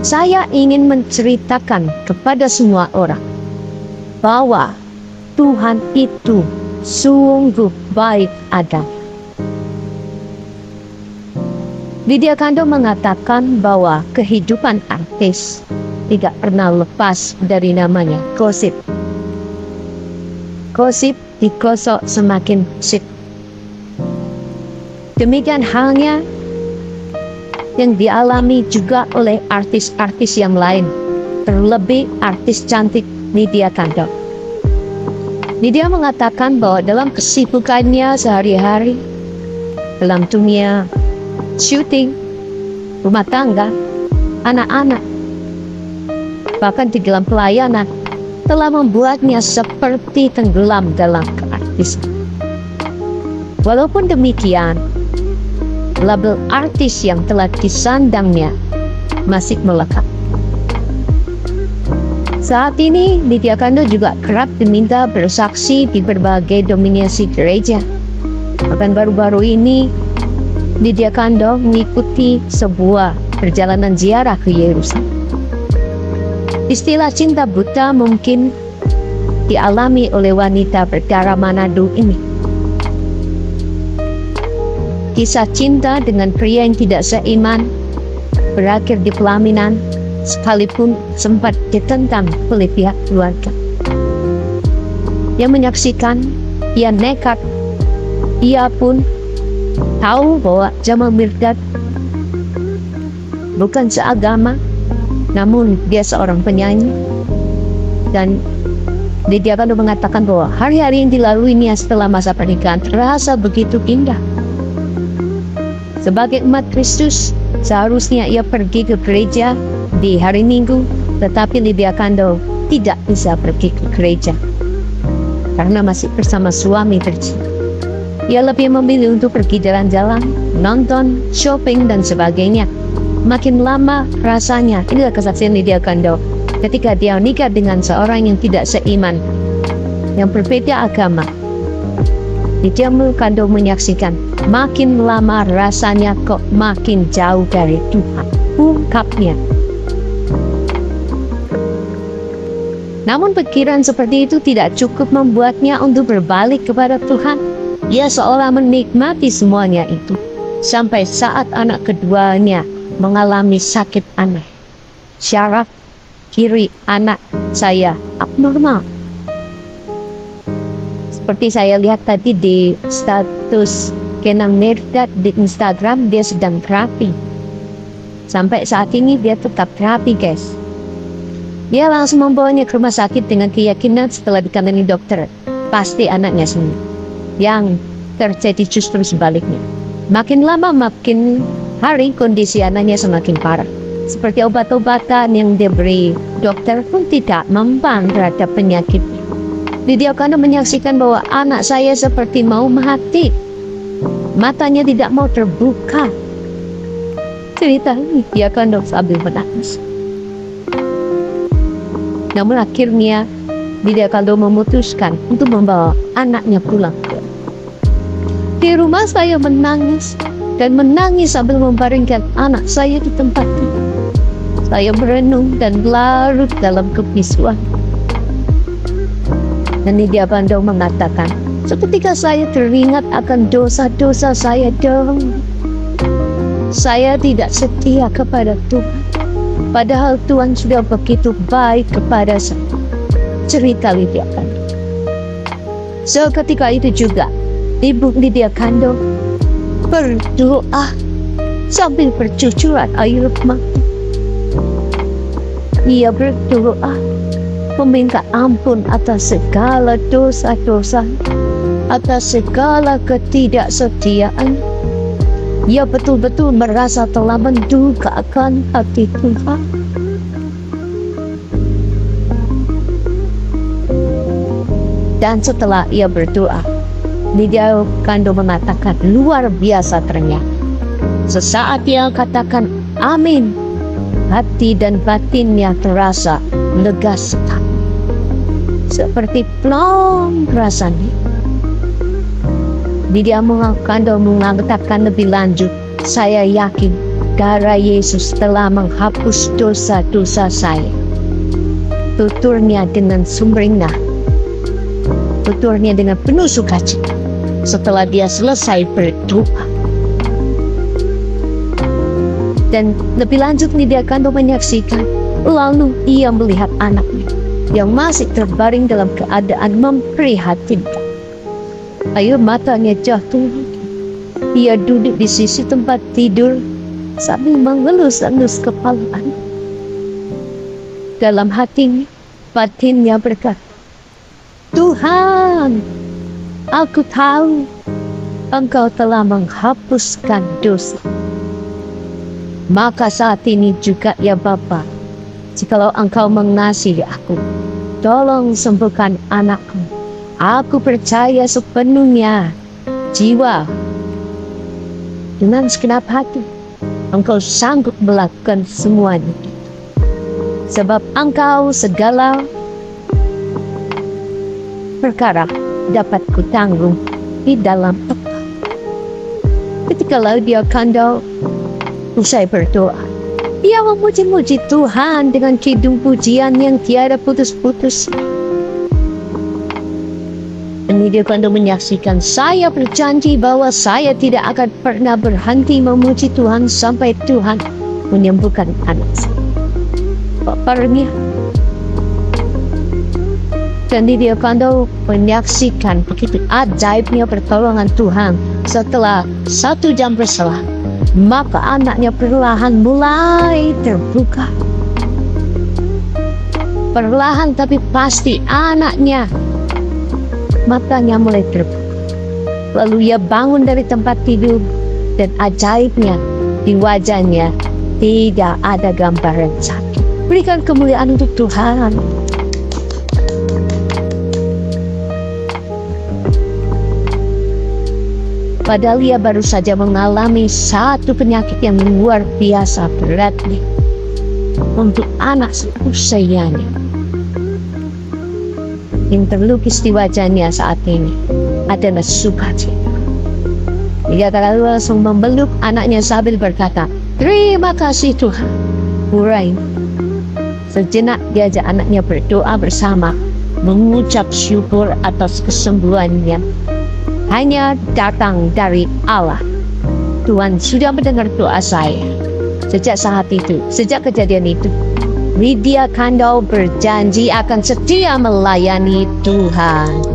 Saya ingin menceritakan kepada semua orang bahwa Tuhan itu sungguh baik adanya. Lydia Kandou mengatakan bahwa kehidupan artis tidak pernah lepas dari namanya gosip. Gosip digosok semakin sip. Demikian halnya yang dialami juga oleh artis-artis yang lain, terlebih artis cantik Lydia Kandou. Lydia mengatakan bahwa dalam kesibukannya sehari-hari, dalam dunia syuting, rumah tangga, anak-anak, bahkan di dalam pelayanan, telah membuatnya seperti tenggelam dalam keartisan. Walaupun demikian, label artis yang telah disandangnya masih melekat. Saat ini, Lydia Kandou juga kerap diminta bersaksi di berbagai dominasi gereja. Bahkan baru-baru ini, Lydia Kandou mengikuti sebuah perjalanan ziarah ke Yerusalem. Istilah cinta buta mungkin dialami oleh wanita berdarah Manado ini. Kisah cinta dengan pria yang tidak seiman berakhir di pelaminan, sekalipun sempat ditentang oleh pihak keluarga. Yang menyaksikan, ia nekat. Ia pun tahu bahwa Jamal Mirdad bukan seagama, namun dia seorang penyanyi. Dan Lydia Kandou mengatakan bahwa hari-hari yang dilaluinya setelah masa pernikahan terasa begitu indah. Sebagai umat Kristus, seharusnya ia pergi ke gereja di hari Minggu, tetapi Lydia Kandou tidak bisa pergi ke gereja karena masih bersama suami tercinta. Ia lebih memilih untuk pergi jalan-jalan, nonton, shopping, dan sebagainya. Makin lama rasanya, inilah kesaksian Lydia Kandou, ketika dia menikah dengan seorang yang tidak seiman, yang berbeda agama. Lydia Kandou menyaksikan, makin lama rasanya kok makin jauh dari Tuhan, ungkapnya. Namun pikiran seperti itu tidak cukup membuatnya untuk berbalik kepada Tuhan. Ia seolah menikmati semuanya itu, sampai saat anak keduanya mengalami sakit aneh. Syaraf kiri anak saya abnormal. Seperti saya lihat tadi di status Kenang Mirdad di Instagram, dia sedang terapi. Sampai saat ini dia tetap terapi, guys. Dia langsung membawanya ke rumah sakit dengan keyakinan setelah ditangani dokter, pasti anaknya sembuh. Yang terjadi justru sebaliknya. Makin lama makin hari kondisi anaknya semakin parah. Seperti obat-obatan yang diberi dokter pun tidak mempan terhadap penyakitnya. Lydia Kandou menyaksikan bahwa anak saya seperti mau mati. Matanya tidak mau terbuka. Cerita Lydia Kandou sambil menangis. Namun akhirnya Lydia Kandou memutuskan untuk membawa anaknya pulang. Di rumah saya menangis dan menangis sambil membaringkan anak saya di tempat tidur. Saya merenung dan larut dalam kebisuan. Dan Lydia Kandou mengatakan, seketika saya teringat akan dosa-dosa saya dahulu. Saya tidak setia kepada Tuhan, padahal Tuhan sudah begitu baik kepada saya. Cerita Lydia Kandou. Seketika itu juga Ibu Lydia Kandou berdoa sambil bercucuran air mata. Ia berdoa meminta ampun atas segala dosa-dosa, atas segala ketidaksetiaan. Ia betul-betul merasa telah mendukakan hati Tuhan. Dan setelah ia berdoa, Lydia Kandou mengatakan luar biasa ternyata. Sesaat dia katakan amin, hati dan batinnya terasa lega sekali. Seperti plong rasanya. Lydia Kandou mengatakan lebih lanjut, saya yakin darah Yesus telah menghapus dosa-dosa saya. Tuturnya dengan sumringah, tuturnya dengan penuh sukacita setelah dia selesai berdoa. Dan lebih lanjut nih dia akan menyaksikan, lalu ia melihat anaknya yang masih terbaring dalam keadaan memprihatinkan. Air matanya jatuh, ia duduk di sisi tempat tidur sambil mengelus-elus kepala. Dalam hatinya, batinnya berkata, Tuhan, aku tahu Engkau telah menghapuskan dosa. Maka saat ini juga ya Bapa, jikalau Engkau mengasihi aku, tolong sembuhkan anakku. Aku percaya sepenuhnya jiwa, dengan segenap hati, Engkau sanggup melakukan semuanya. Sebab Engkau segala perkara dapat kutanggung di dalam Engkau. Ketika dia kandau, usai berdoa, dia memuji-muji Tuhan dengan kidung pujian yang tiada putus-putus. Dan dia kandau menyaksikan, saya berjanji bahwa saya tidak akan pernah berhenti memuji Tuhan sampai Tuhan menyembuhkan anak saya. Baparnya. Dan dia kandau menyaksikan begitu ajaibnya pertolongan Tuhan. Setelah 1 jam berselang, maka anaknya perlahan mulai terbuka. Perlahan tapi pasti anaknya matanya mulai terbuka. Lalu ia bangun dari tempat tidur, dan ajaibnya di wajahnya tidak ada gambaran sakit. Berikan kemuliaan untuk Tuhan. Padahal ia baru saja mengalami satu penyakit yang luar biasa beratnya untuk anak seusianya. Yang terlukis di wajahnya saat ini adalah sukacita. Dia langsung memeluk anaknya sambil berkata, terima kasih Tuhan. Urai. Sejenak diajak anaknya berdoa bersama, mengucap syukur atas kesembuhannya. Hanya datang dari Allah. Tuhan sudah mendengar doa saya. Sejak saat itu, sejak kejadian itu, Lydia Kandau berjanji akan setia melayani Tuhan.